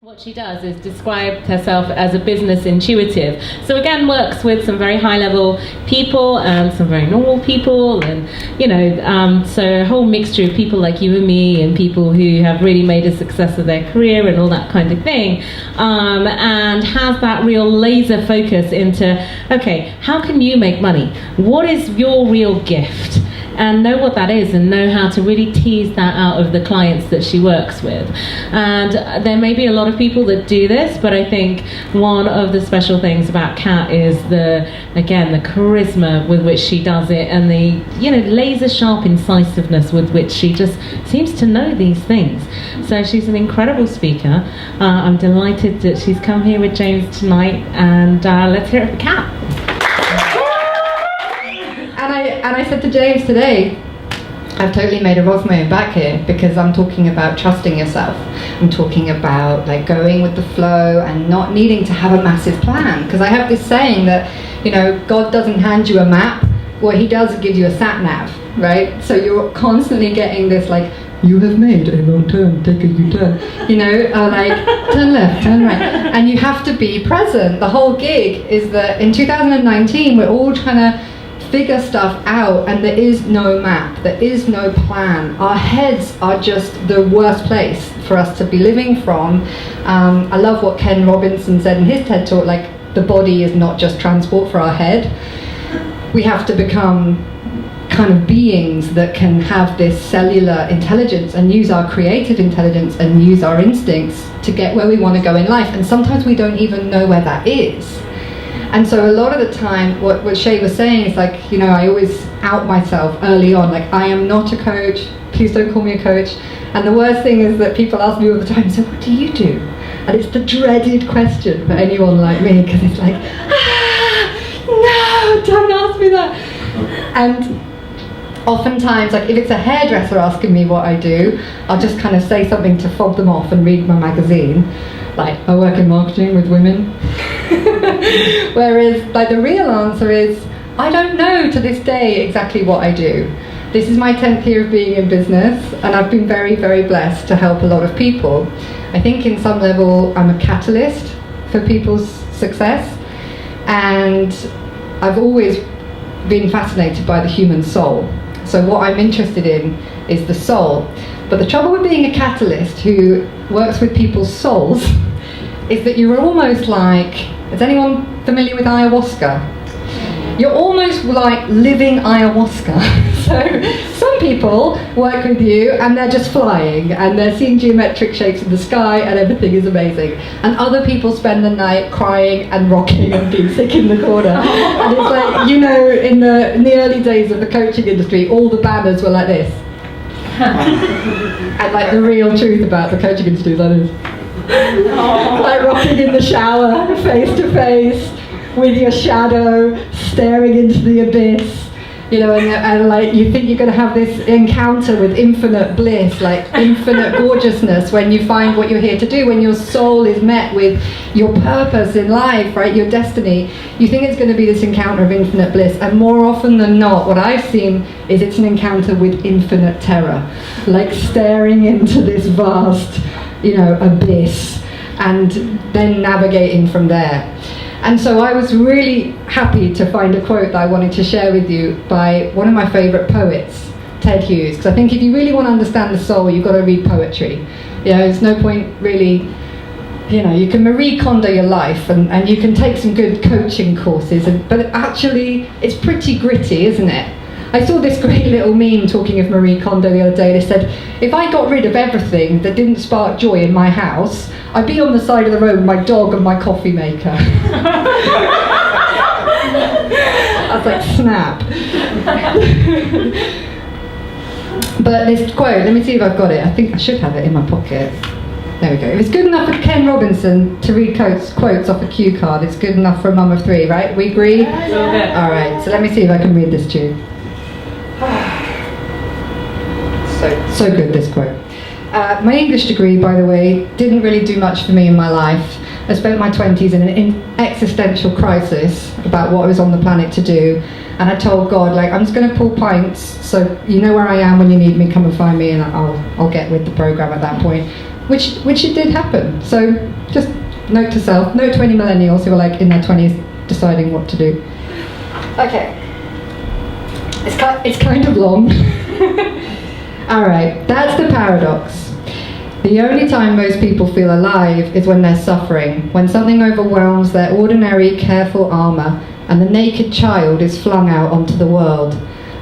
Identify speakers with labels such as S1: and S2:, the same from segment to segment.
S1: What she does is describe herself as a business intuitive. So again, works with some very high-level people and some very normal people, and so a whole mixture of people like you and me, and people who have really made a success of their career and all that kind of thing, and has that real laser focus into, okay, how can you make money? What is your real gift? And know what that is, and know how to really tease that out of the clients that she works with. And there may be a lot of people that do this, but I think one of the special things about Kat is the charisma with which she does it, and the laser sharp incisiveness with which she just seems to know these things. So she's an incredible speaker. I'm delighted that she's come here with James tonight, and let's hear it for Kat.
S2: And I said to James today, I've totally made a roll of my own back here, because I'm talking about trusting yourself. I'm talking about going with the flow and not needing to have a massive plan. Because I have this saying that, God doesn't hand you a map. What he does is give you a sat nav, right? So you're constantly getting this you have made a wrong turn, take a U-turn, turn left, turn right. And you have to be present. The whole gig is that in 2019, we're all trying to figure stuff out, and there is no map, there is no plan. Our heads are just the worst place for us to be living from. I love what Ken Robinson said in his TED talk, the body is not just transport for our head. We have to become kind of beings that can have this cellular intelligence and use our creative intelligence and use our instincts to get where we want to go in life. And sometimes we don't even know where that is. And so a lot of the time, what Shay was saying is I always out myself early on, I am not a coach, please don't call me a coach. And the worst thing is that people ask me all the time, so what do you do? And it's the dreaded question for anyone like me, because it's no, don't ask me that. And oftentimes, if it's a hairdresser asking me what I do, I'll just kind of say something to fob them off and read my magazine. I work in marketing with women. Whereas the real answer is, I don't know to this day exactly what I do. This is my 10th year of being in business, and I've been very, very blessed to help a lot of people. I think in some level I'm a catalyst for people's success, and I've always been fascinated by the human soul. So what I'm interested in is the soul. But the trouble with being a catalyst who works with people's souls is that you're almost is anyone familiar with ayahuasca? You're almost like living ayahuasca. So some people work with you and they're just flying and they're seeing geometric shapes in the sky and everything is amazing. And other people spend the night crying and rocking and being sick in the corner. And it's in the early days of the coaching industry, all the banners were like this. And the real truth about the coaching industry is that is. Rocking in the shower, face to face, with your shadow, staring into the abyss, and you think you're going to have this encounter with infinite bliss, infinite gorgeousness, when you find what you're here to do, when your soul is met with your purpose in life, right, your destiny. You think it's going to be this encounter of infinite bliss, and more often than not, what I've seen is it's an encounter with infinite terror, staring into this vast, abyss, and then navigating from there. And so I was really happy to find a quote that I wanted to share with you by one of my favourite poets, Ted Hughes, because I think if you really want to understand the soul, you've got to read poetry. There's no point really, you can Marie Kondo your life and you can take some good coaching courses, but actually it's pretty gritty, isn't it? I saw this great little meme talking of Marie Kondo the other day. They said, if I got rid of everything that didn't spark joy in my house, I'd be on the side of the road with my dog and my coffee maker. I was like, snap. But this quote, let me see if I've got it. I think I should have it in my pocket. There we go. If it's good enough for Ken Robinson to read quotes off a cue card, it's good enough for a mum of three, right? We agree?
S1: Yeah.
S2: All right, so let me see if I can read this to you. So good, this quote. My English degree, by the way, didn't really do much for me in my life. I spent my 20s in an existential crisis about what I was on the planet to do, and I told God, I'm just going to pull pints, so you know where I am when you need me, come and find me, and I'll get with the program at that point. which it did happen. So just note to self, note to any millennials who are like in their 20s deciding what to do. Okay, it's kind of long. All right, that's the paradox. The only time most people feel alive is when they're suffering, when something overwhelms their ordinary, careful armor, and the naked child is flung out onto the world.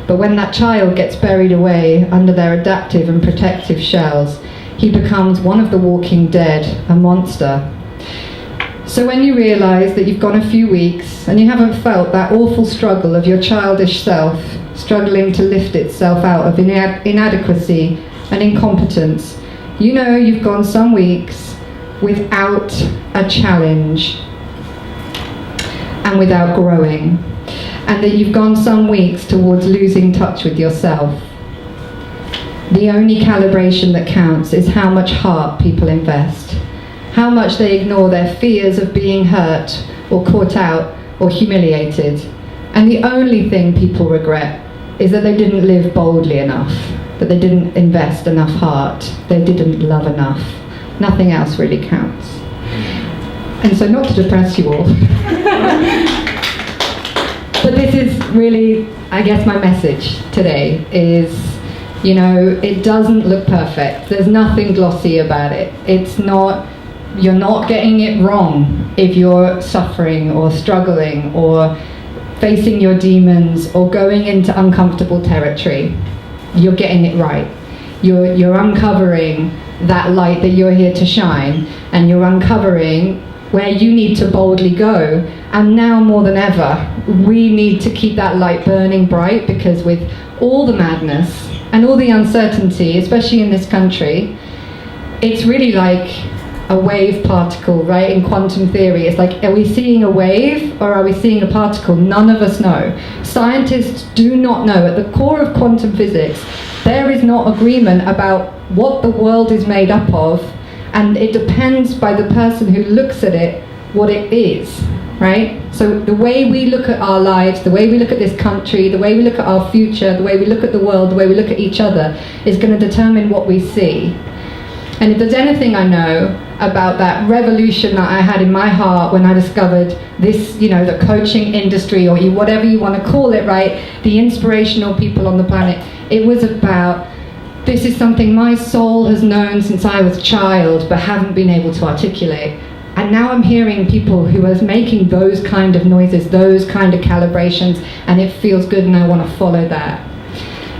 S2: But when that child gets buried away under their adaptive and protective shells, he becomes one of the walking dead, a monster. So when you realise that you've gone a few weeks and you haven't felt that awful struggle of your childish self struggling to lift itself out of inadequacy and incompetence, you know you've gone some weeks without a challenge and without growing, and that you've gone some weeks towards losing touch with yourself. The only calibration that counts is how much heart people invest, how much they ignore their fears of being hurt or caught out or humiliated. And the only thing people regret is that they didn't live boldly enough, that they didn't invest enough heart, they didn't love enough. Nothing else really counts. And so, not to depress you all, but this is really, I guess, my message today is, you know, it doesn't look perfect. There's nothing glossy about it. It's not, you're not getting it wrong if you're suffering or struggling or facing your demons or going into uncomfortable territory. You're getting it right. You're uncovering that light that you're here to shine, and you're uncovering where you need to boldly go. And now more than ever, we need to keep that light burning bright, because with all the madness and all the uncertainty, especially in this country, it's really like a wave particle, right? In quantum theory, it's like, are we seeing a wave or are we seeing a particle? None of us know. Scientists do not know. At the core of quantum physics, there is not agreement about what the world is made up of, and it depends by the person who looks at it what it is, right? So the way we look at our lives, the way we look at this country, the way we look at our future, the way we look at the world, the way we look at each other is going to determine what we see. And if there's anything I know about that revolution that I had in my heart when I discovered this, you know, the coaching industry, or whatever you want to call it, right? The inspirational people on the planet. It was about, this is something my soul has known since I was a child, but haven't been able to articulate. And now I'm hearing people who are making those kind of noises, those kind of calibrations, and it feels good, and I want to follow that.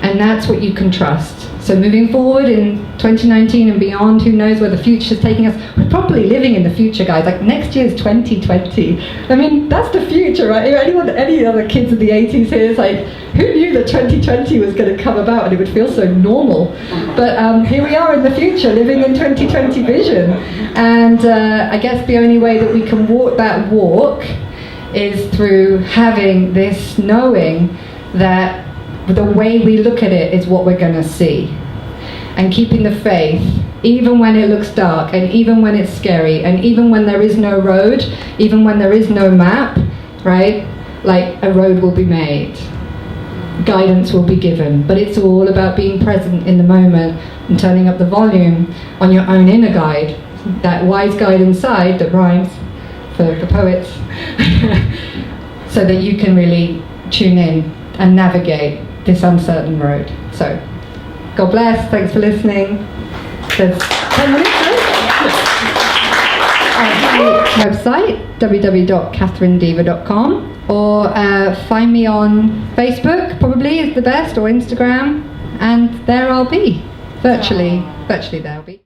S2: And that's what you can trust. So moving forward in 2019 and beyond, who knows where the future is taking us? We're probably living in the future, guys. Like, next year's 2020. I mean, that's the future, right? Any other kids of the 80s here is like, who knew that 2020 was going to come about and it would feel so normal? But here we are in the future, living in 2020 vision. And I guess the only way that we can walk that walk is through having this knowing that the way we look at it is what we're going to see. And keeping the faith, even when it looks dark, and even when it's scary, and even when there is no road, even when there is no map, right? Like, a road will be made. Guidance will be given. But it's all about being present in the moment and turning up the volume on your own inner guide. That wise guide inside that rhymes for the poets. So that you can really tune in and navigate this uncertain road. So, God bless, thanks for listening. There's 10 minutes, right? Website, www.katharinedever.com, or find me on Facebook, probably is the best, or Instagram, and there I'll be, virtually there I'll be.